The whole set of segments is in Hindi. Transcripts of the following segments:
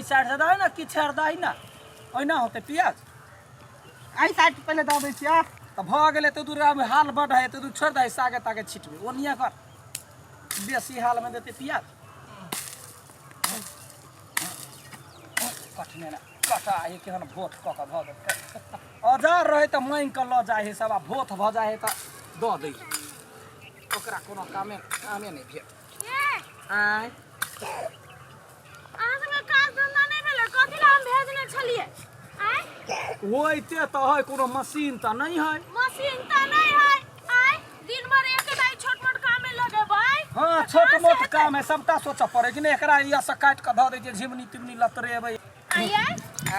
साइड से दाई ना कि छेड़ दाई ना ओइना होते प्याज आई साइड पहले दे दै छियै त भ गेले त दूर हाल बढ़ है त दूर छोड़ दे सागे तागे छिटबे ओनिया कर बेसी हाल में देते प्याज कटने ना कटा है केहन भोट क भ दे हजार रहे त मांग के ल जाए है सब भोट भ जाए है त द दे ओकरा कोनो कामे नहीं भेट आय आज में काज धंधा नहीं भेले कथि ला हम भेजने छलिए आय ओइते त है कोनो मशीन त नहीं है मशीन त नहीं है आय दिन भर एक दाई छोट मोट काम में लगे भाई हां छोट मोट काम है सबटा सोच पड़े कि नहीं एकरा या से काट के ध दे जे झिमनी तिमनी लतरेबै आय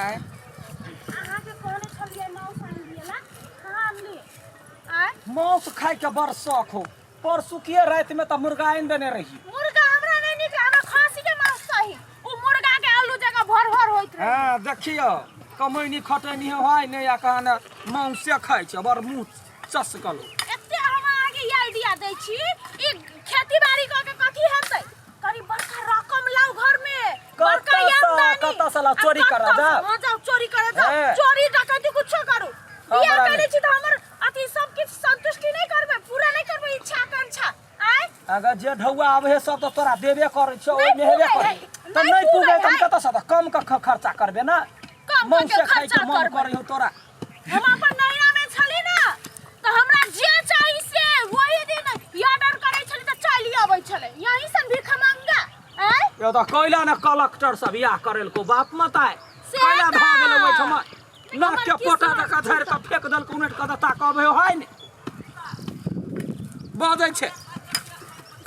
आय अहाँ के कहने छलिए मौस आन दिएला कहां आनली आय मौस खाए के बड़ शौक हो परसू किए रात में त मुर्गा आइन देने रही मुर्गा हमरा नहीं निक हमरा खांसी के मांस सही उ मुर्गा के आलू जगह भर भर होइत रहे हां देखियो कमैनी खटैनी होय ने या कहना मांसे खाइ छ बड़ मुंह चसकलो एते हम आगे ये आइडिया दै छी ई खेती बाड़ी क के कथि हेतै करी बड़का रकम लाउ घर में बड़का आमदनी कत साला चोरी करा जा हां जाओ चोरी करे जाओ चोरी डकैती कुछ करू बिया करे छी त हमर अति सब किछ संतुष्टि नहीं करबे पूरा नहीं करबे इच्छा आकांक्षा आय अगर जे ढौआ आवे है सब तो तोरा देबे करे छ ओइ में हेबे करे त नहीं पुगे त कत सा कम का खर्चा करबे ना मांसे खाइ के मन करे हो तोरा हम अपन नैरा में छली ना त हमरा जे चाहि से वही दिन ऑर्डर करे छली त चली आबै छले यही से भीख मांगा आय यो त कैला न कलेक्टर सब बियाह करेल को बाप मताय कैला भ गेल ओठम ना के पोटा द का धर के फेक दल कुनेट क दता कहबे होय ने बजै छे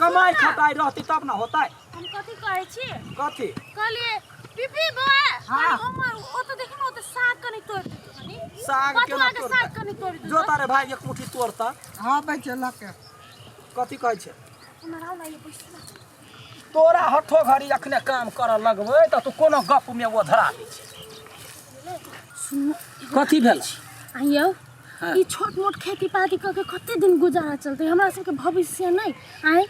कमाई खटाई रहती तब ना होताय हम कथि कहै छी कथि कहलिए पीपी बे हाँ। हमर ओ त देखि न ओ त साग कनि तोड़ दे साग के ना के साग कनि तोड़ दे जो तारे भाई एक मुट्ठी तोड़ता हां भाई चला के कथि कहै छे हमरा ना ये पैसा तोरा हठो घड़ी अखने काम कर लगबै त तू कोनो गप में वो धरा दै छे सुन कथि भेल आइयो हाँ। ई छोट मोट खेती पाती क के कते दिन गुजारा चलते हमरा सब के भविष्य नहीं आय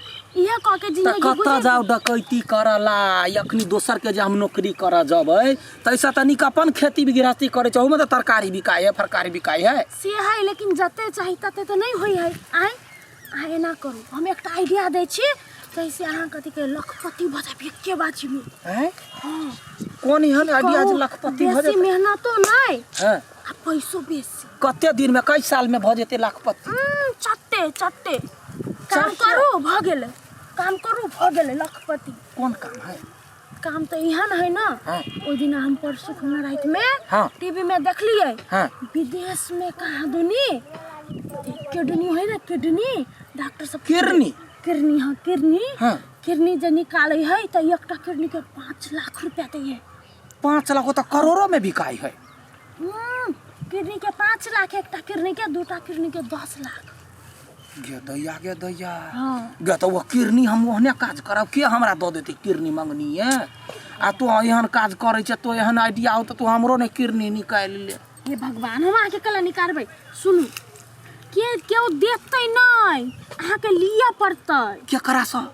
इहे क के त जिंदगी कत जाओ डकैती करला अखनी दोसर के जे हम नौकरी कर जबै तैसा तनिक अपन खेती गृहस्थी करे छौ में त तरकारी बिकाय है फरकारी बिकाय है से है लेकिन जते चाहि तते तो नहीं होई है आय आय ना करू हम एकटा आइडिया दै छी तैसे अहाँ कथि के लखपति भजाबी के बाजी में हैं कोन एहन आइडिया जे लखपति भ बेसी मेहनतो नहीं हैं आ पैसो बेसी कते दिन में कई साल में भ जेते लखपति चट्टे चट्टे काम करू भ गेले काम करू भ गेले लखपति कोन काम है काम तो यहाँ है ना हाँ। ओ दिन हम परसों खुना रात में हाँ। टीवी में देखलिए हाँ। विदेश में कहा दुनी किडनी है ना किडनी डॉक्टर सब किडनी किडनी हाँ किडनी हाँ। किडनी जे निकाले है तो एकटा किडनी के 5 लाख रुपया दिए 5 लाख तो करोड़ों में बिकाई है किडनी के 5 लाख एकटा किडनी के दूटा किडनी के 10 लाख गे दैया हाँ गे तो वो किडनी हम ओहने काज करब के हमरा द देते किडनी मंगनी है आ तू एहन काज करे छे तो एहन आइडिया हो तो तू हमरो ने किडनी निकाल ले हे भगवान हम आके कला निकारबै सुनु के केओ देखतै नहीं अहाँ के लिया पड़तै के करा स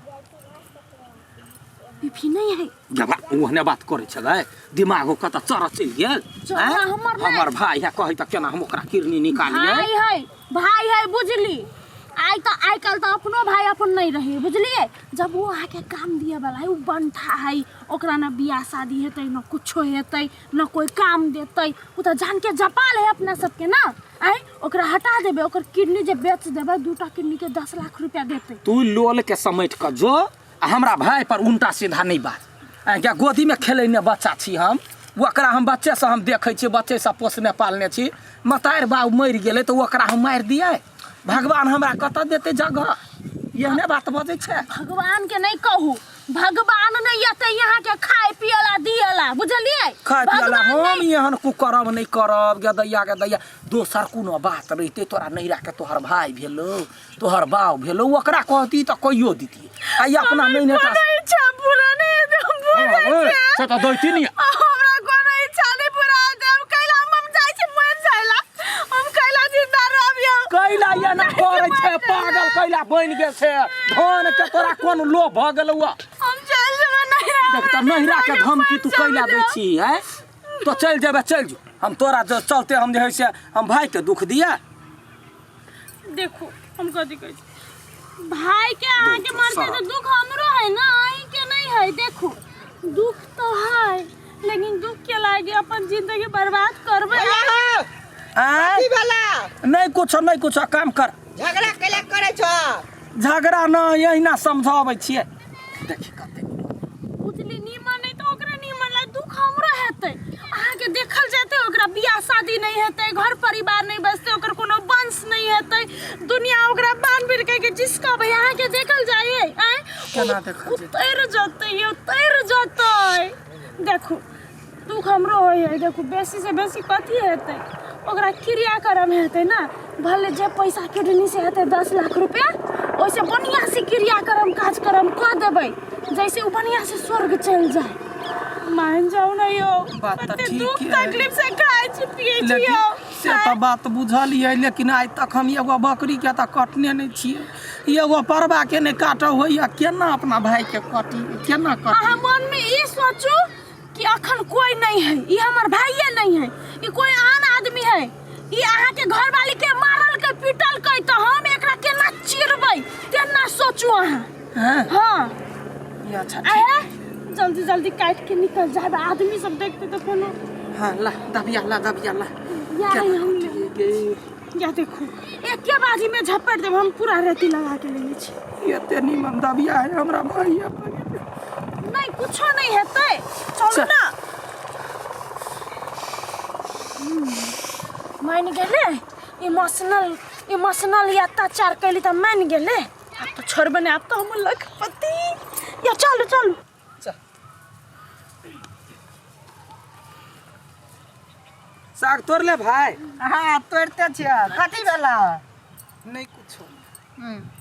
पीपी नहीं है जबा ओहने बात करे छे गए दिमाग कत चर चल गेल चरा हमर भाई है कहि त केना हम ओकरा किडनी निकालिए भाई है बुझली आई कल तो अपनो भाई अपन नहीं रहे बुझलिए जब वो आके काम दिए वाला है वो बनता है ओकरा ना बियाह शादी हेतै न कुछो हेतै न कोई काम देतै वो तो जान के जपाल है अपना सबके ना आई ओकरा हटा देबे ओकर किडनी जे बेच देबे दूटा किडनी के 10 लाख रुपया देतै तू लोल के समेट क जो हमरा भाई पर उल्टा सीधा नहीं बात क्या गोदी में खेलने बच्चा छी हम ओकरा हम बच्चे से हम देखे छी बच्चे से पोसने पालने छी मतार बाबू मर गेले तो ओकरा हम मार दिए भगवान हमरा कत देते जगह यहने बात बजे छे भगवान के नहीं कहू भगवान नहीं आते यहाँ के खाए पियला दियला बुझलिए खाए पियला हम यहन कुकरब नहीं करब गे दैया दोसर कोनो बात रहते तोरा नहीं राखे तोहर भाई भेलो तोहर बाऊ भेलो ओकरा कहती त कहियो दीती आई अपना नहीं नेता इच्छा पूरा नहीं से त दैती नहीं हमरा कोनो इच्छा नहीं पूरा देम कैला हम जाई छी मर जाइला हम कैला जिंदा रहबिया कैला या ना करे छे पागल कैला बन गेल छे धन के तोरा कोन लोभ भ गेलौ हम चल जेबे नहीं रह तो नहिरा के धमकी तू कैला दै छी है तो चल जेबे चल जो हम तोरा जो चलते हम जे है से हम भाई के दुख दिया देखो हम कथी कहै छी भाई के आगे मरते तो दुख हमरो है ना आई के नहीं है देखो दुख तो है लेकिन दुख के लागे अपन जिंदगी बर्बाद करबे की वाला नहीं कुछ काम कर झगड़ा कैला करे छ झगड़ा न यही ना समझाबै छियै देखी कते बुझली नीमन नहीं तो ओकरा नीमन ला दुख हमरो हेतै अहाँ के देखल जेतै ओकरा बियाह शादी नहीं हेतै घर परिवार नहीं बसतै ओकर कोनो वंश नहीं हेतै दुनिया ओकरा बान बिर के जिसका भई अहाँ के देखल जाइए आय केना देखल जेतै तैर जतै देखो दुख हमरो होय है देखो बेसी से बेसी कथी हेतै ओकरा क्रियाक्रम हेतै ना भले जे पैसा किडनी से हेतै 10 लाख रुपया ओइसे बढ़िया से क्रियाक्रम कार्यक्रम क देबै जैसे उ बढ़िया से स्वर्ग चल जाए मान जाओ ना यो बात तो ठीक दुख है। तकलीफ से खाए छी पिए छी लेकिन यो से तो बात बुझलियै लेकिन आज तक हम एगो बकरी के तो कटने नहीं छियै एगो परवा के नहीं काटो होइया केना अपना भाई के कटी केना कटी अहाँ मन में ई सोचू कि अखन कोई नहीं है ई हमर भाईये नहीं है ई कोई आन आदमी है ई अहाँ के घर वाली के मारल के पीटल के तो हम एकरा केना चिरबै केना सोचू अहाँ हैं हां ये अच्छा आए जल्दी जल्दी काट के निकल जाए आदमी सब देखते तो कोनो हां ला दबिया ला या या देखो एक के बाजी में झपट देब हम पूरा रेती लगा के लेने छी ये ते निमन दबिया है हमरा भाई नहीं कुछो नहीं हेतै चलू ना मान गेले इमोशनल अत्याचार कैली त मान गेले अब तो छोड़बे नहीं अब तो हम लखपति या चलू साग तोड़ ले भाई हां तोड़ते छियै कथी वाला नहीं कुछ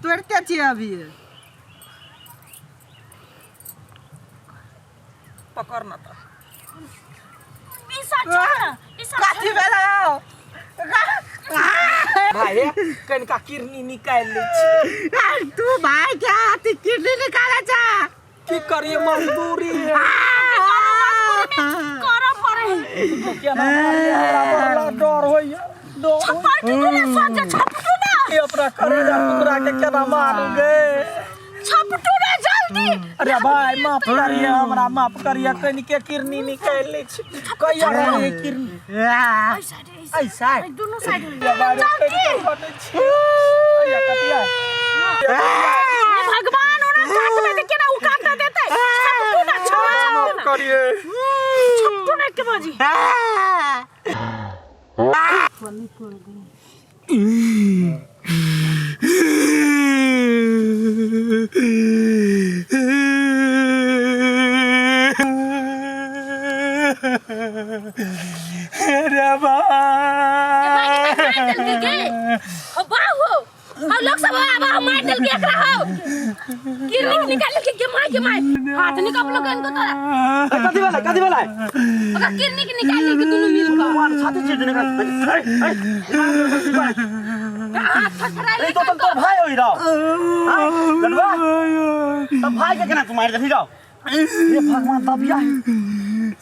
तोड़ते छियै अभी पकड़ना था कथी वाला भाई कनिका किडनी निकाल ले छी तू भाई क्या हाथी किडनी निकाले छ की करिए मजदूरी करा पड़े केना हमरा डर होइया छपटू ना सोचे छपटू ना ये अपना करेजा टुकड़ा के केना मारूगे छपटू ना जल्दी अरे भाई माफ करिए हमरा माफ करिए कनिके किडनी निकाल ले छी कहिया रे किडनी ऐसा दोनों साइड भगवान ओना काट में देखे ना उ काट देते छपटू ना छोड़ करिए छपटू ना के बाजी अरे हम लोग सब अब मार डाल के एकरा हो किडनी निकाल के मार हाथ निकाल लो गन तो तोरा कथी वाला ओका किडनी के निकाल के दोनों मिल के वन छाती चीज निकाल हाथ थरथरा ले तो भाई होई रहो गनवा तो भाई के केना तू मार दे जाओ ये भगवान दबिया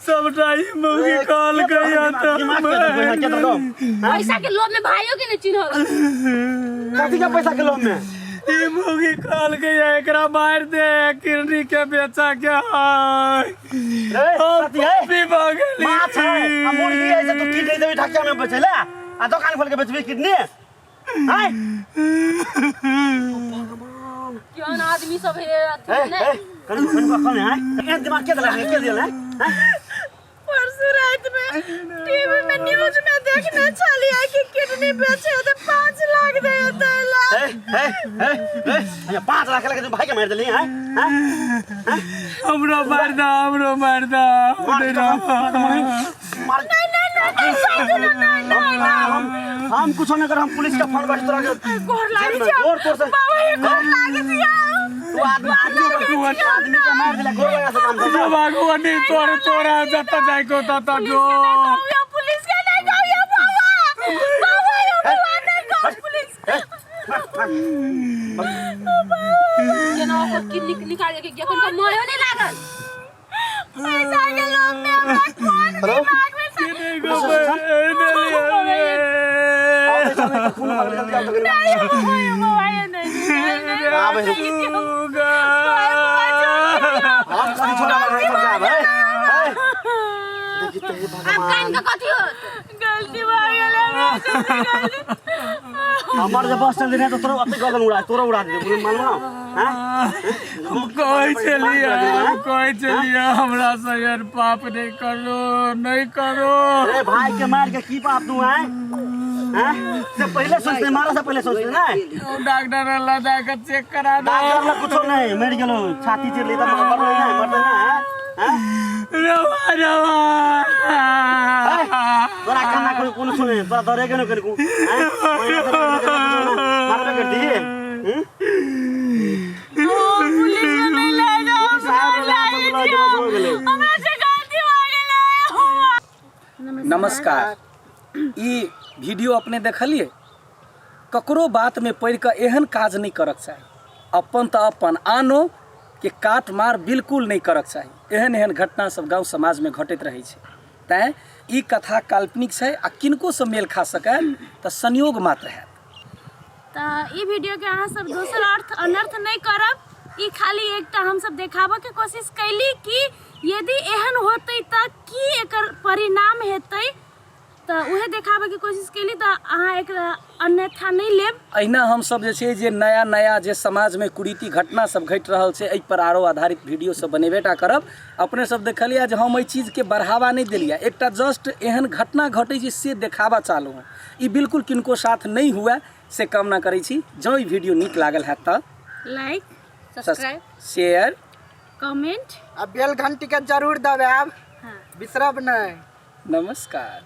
सब टाइम मौगी कॉल गया था पैसा के लोभ में भाइयों के नहीं चिन्हल कथी का पैसा के लोभ में ई मौगी कॉल गया एकरा मार दे किडनी के बेचा के कथी है भी भागली माछ है आ मुर्गी है से तू किडनी देबी ढकिया में बेचेला आ दुकान खोल के बेचबी किडनी हाय क्यों आदमी सब है कन कौन है ए दिमाग के दिला है परसों रात में टीवी में न्यूज में देखने चली है कि किडनी बेचे तो 5 लाख दे देला ए 5 लाख लगे भाई के मार देली है हमरो मार दा नहीं हम कुछ नहीं कर हम पुलिस का फोन कर तोरा के गोर लागी जा गोर तोर से बाबा ये गोर लागी दिया तू आदमी के मार देला गोर लगा से काम कर भगवानी तोरा जता जाय को तता जो पुलिस के नहीं जाओ या बाबा ये भगवान नहीं गो पुलिस ये ना को किडनी निकाल के अपन को मोह नहीं लागल पैसा के लोभ में हमरा कौन दिमाग में से खून भाग जल्दी आओ तो नहीं मोबाइल नहीं हम कहीं छोटा लग रहा है भाई अब कान का कथी हो गलती हो गेल हमार जब बस स्टैंड ने तो तोरा अते गगन उड़ा तोरा उड़ा दे मुझे मालूम हां कोई चलिए हमरा से यार पाप नहीं करो अरे भाई के मार के की पाप तू है हैं से पहले सोचते मारा से पहले सोचते ना डॉक्टर अल्लाह जा के चेक करा दो डॉक्टर ला कुछ नहीं मेडिकल छाती चिर लेता मरता ना हैं तोरा खाना कोई सुने तोरा डरे के न करू हैं मारबे कर दिए पुलिस में ले जाओ हमरा से गलती हो गेल नमस्कार ई वीडियो अपने देखलिए ककरो बात में पढ़ के एहन काज नहीं करक चाही अपन तो अपन आनो के काट मार बिल्कुल नहीं करक चाही एहन घटना सब गाँव समाज में घटित रहे तैं ई कथा काल्पनिक है आ किनको से मेल खा सकै तो संयोग मात्र है तो ई वीडियो के अहाँ सब दोसर अर्थ अनर्थ नहीं करब ई खाली एकटा हम सब देखाबे के कोशिश कैली कि यदि एहन होतै त की एकर परिणाम हेतै तो उहे देखाबे के कोशिश कैली तो अहाँ एकरा अन्यथा नहीं लेब अहिना हम सब जे नया जे समाज में कुरीति घटना सब घट रहल छै एहि पर आरो आधारित वीडियो सब बनेबेटा करब अपने सब देखलिए जे हम एहि चीज के बढ़ावा नहीं देलिए एकटा जस्ट एहन घटना घटे जे से देखावा चालू है ई बिल्कुल किनको साथ नहीं हुआ से कामना करै छी जो ई वीडियो नीक लागल है तो लाइक सब्सक्राइब शेयर कमेंट अब बेल घंटी के जरूर दबाएब हाँ बिसरब नहीं नमस्कार।